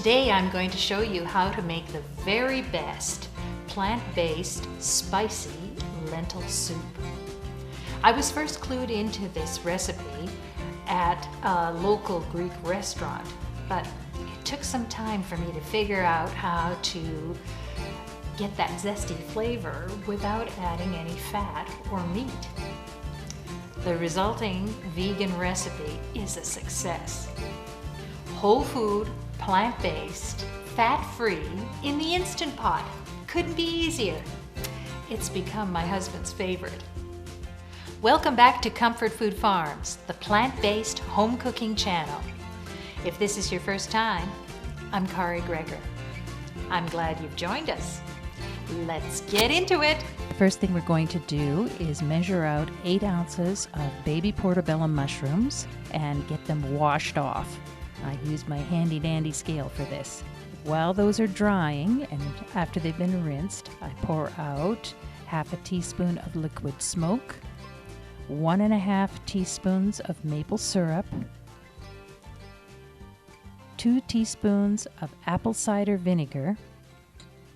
Today I'm going to show you how to make the very best plant-based spicy lentil soup. I was first clued into this recipe at a local Greek restaurant, but it took some time for me to figure out how to get that zesty flavor without adding any fat or meat. The resulting vegan recipe is a success. Whole food, plant-based, fat-free, in the Instant Pot. Couldn't be easier. It's become my husband's favorite. Welcome back to Comfort Food Farms, the plant-based home cooking channel. If this is your first time, I'm Kari Gregor. I'm glad you've joined us. Let's get into it. The first thing we're going to do is measure out 8 ounces of baby portobello mushrooms and get them washed off. I use my handy dandy scale for this. While those are drying and after they've been rinsed, I pour out half a teaspoon of liquid smoke, 1.5 teaspoons of maple syrup, 2 teaspoons of apple cider vinegar,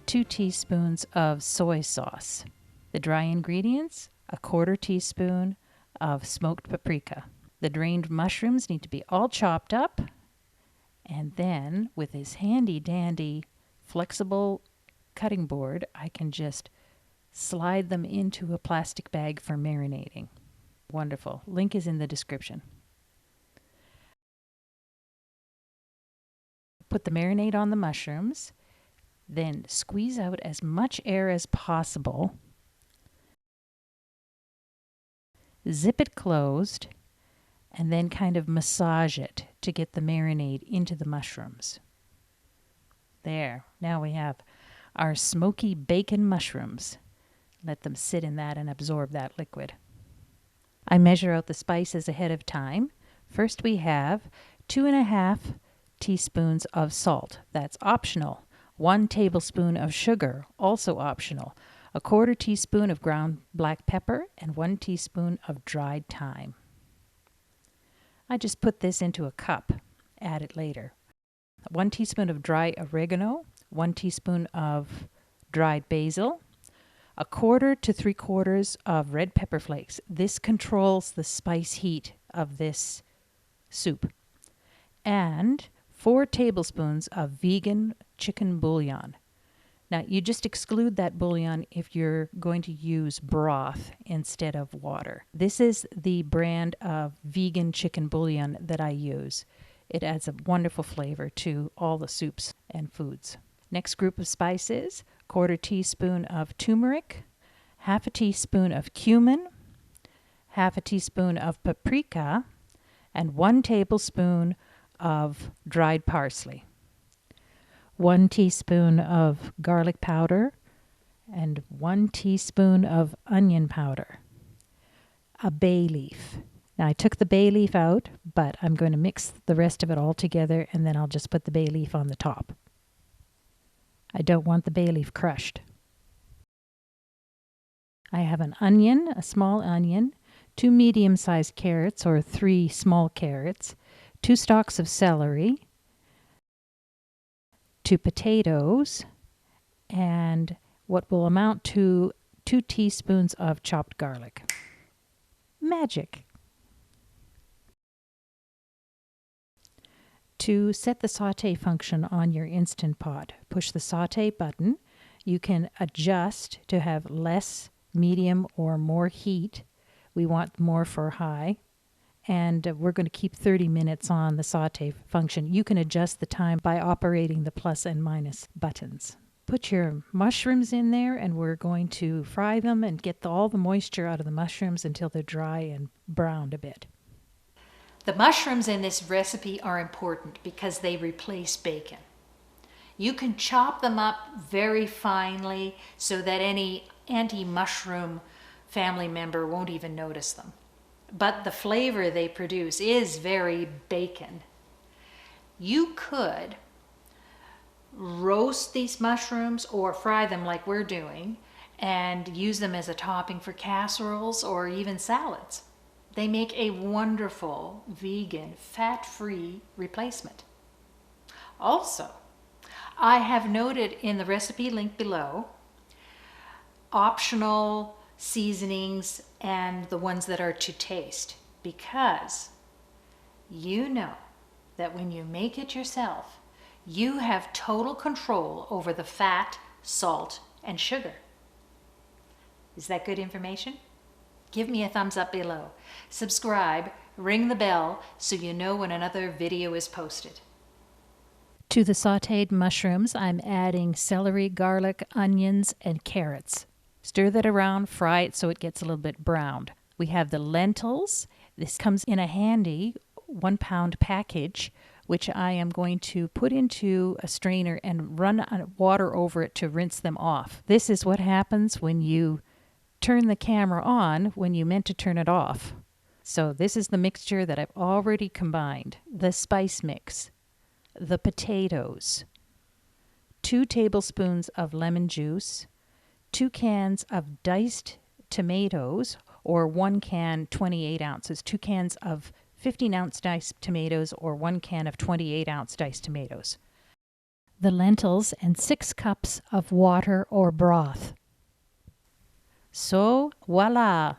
2 teaspoons of soy sauce. The dry ingredients, 1/4 teaspoon of smoked paprika. The drained mushrooms need to be all chopped up, and then with this handy dandy flexible cutting board, I can just slide them into a plastic bag for marinating. Wonderful. Link is in the description. Put the marinade on the mushrooms, then squeeze out as much air as possible. Zip it closed, and then kind of massage it to get the marinade into the mushrooms. There, now we have our smoky bacon mushrooms. Let them sit in that and absorb that liquid. I measure out the spices ahead of time. First we have 2.5 teaspoons of salt. That's optional. 1 tablespoon of sugar, also optional. 1/4 teaspoon of ground black pepper and 1 teaspoon of dried thyme. I just put this into a cup, add it later. 1 teaspoon of dry oregano, 1 teaspoon of dried basil, 1/4 to 3/4 of red pepper flakes. This controls the spice heat of this soup. And 4 tablespoons of vegan chicken bouillon. Now, you just exclude that bouillon if you're going to use broth instead of water. This is the brand of vegan chicken bouillon that I use. It adds a wonderful flavor to all the soups and foods. Next group of spices, 1/4 teaspoon of turmeric, 1/2 teaspoon of cumin, 1/2 teaspoon of paprika, and 1 tablespoon of dried parsley. 1 teaspoon of garlic powder and 1 teaspoon of onion powder. A bay leaf. Now I took the bay leaf out, but I'm going to mix the rest of it all together and then I'll just put the bay leaf on the top. I don't want the bay leaf crushed. I have an onion, a small onion, 2 medium-sized carrots or 3 small carrots, 2 stalks of celery, 2 potatoes, and what will amount to 2 teaspoons of chopped garlic. Magic! To set the sauté function on your Instant Pot, push the sauté button. You can adjust to have less, medium, or more heat. We want more for high. And we're going to keep 30 minutes on the sauté function. You can adjust the time by operating the plus and minus buttons. Put your mushrooms in there and we're going to fry them and get all the moisture out of the mushrooms until they're dry and browned a bit. The mushrooms in this recipe are important because they replace bacon. You can chop them up very finely so that any anti-mushroom family member won't even notice them. But the flavor they produce is very bacon. You could roast these mushrooms or fry them like we're doing and use them as a topping for casseroles or even salads. They make a wonderful vegan, fat-free replacement. Also, I have noted in the recipe link below optional seasonings and the ones that are to taste, because you know that when you make it yourself, you have total control over the fat, salt, and sugar. Is that good information? Give me a thumbs up below. Subscribe, ring the bell so you know when another video is posted. To the sautéed mushrooms, I'm adding celery, garlic, onions, and carrots. Stir that around, fry it so it gets a little bit browned. We have the lentils. This comes in a handy 1 pound package, which I am going to put into a strainer and run water over it to rinse them off. This is what happens when you turn the camera on when you meant to turn it off. So this is the mixture that I've already combined. The spice mix, the potatoes, 2 tablespoons of lemon juice, 2 cans of diced tomatoes, or 1 can 28 ounces, 2 cans of 15-ounce diced tomatoes, or 1 can of 28-ounce diced tomatoes, the lentils, and 6 cups of water or broth. So, voila!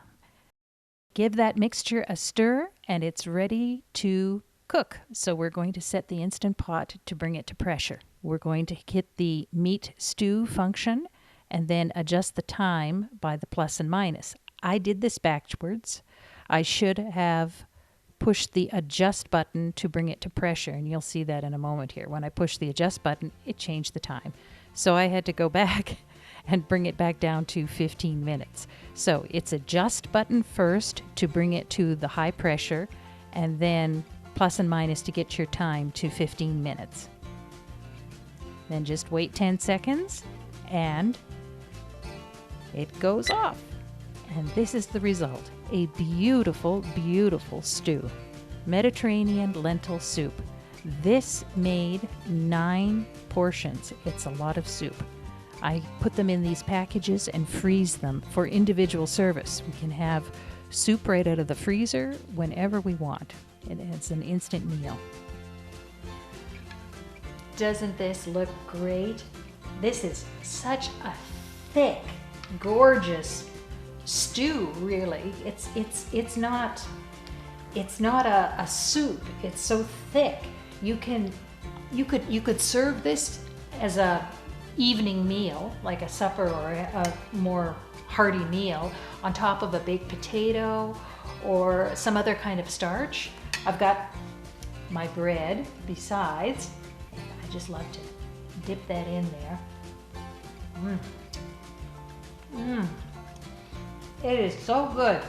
Give that mixture a stir and it's ready to cook. So we're going to set the Instant Pot to bring it to pressure. We're going to hit the meat stew function and then adjust the time by the plus and minus. I did this backwards. I should have pushed the adjust button to bring it to pressure, and you'll see that in a moment here. When I pushed the adjust button, it changed the time. So I had to go back and bring it back down to 15 minutes. So it's adjust button first to bring it to the high pressure, and then plus and minus to get your time to 15 minutes. Then just wait 10 seconds and it goes off. And this is the result. A beautiful, beautiful stew. Mediterranean lentil soup. This made 9 portions. It's a lot of soup. I put them in these packages and freeze them for individual service. We can have soup right out of the freezer whenever we want. It's an instant meal. Doesn't this look great? This is such a thick, gorgeous stew, really. It's not a soup. It's so thick. You could serve this as a evening meal, like a supper or a more hearty meal, on top of a baked potato or some other kind of starch. I've got my bread besides, and I just love to dip that in there. It is so good.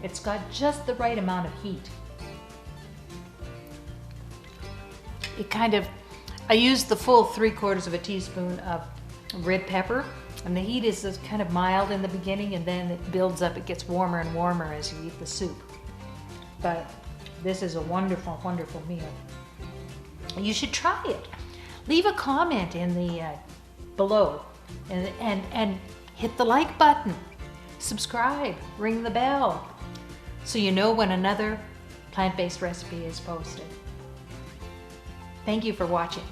It's got just the right amount of heat. I used the full 3/4 teaspoon of red pepper, and the heat is just kind of mild in the beginning, and then it builds up. It gets warmer and warmer as you eat the soup. But this is a wonderful, wonderful meal. You should try it. Leave a comment in the below, and hit the like button. Subscribe, ring the bell, so you know when another plant-based recipe is posted. Thank you for watching.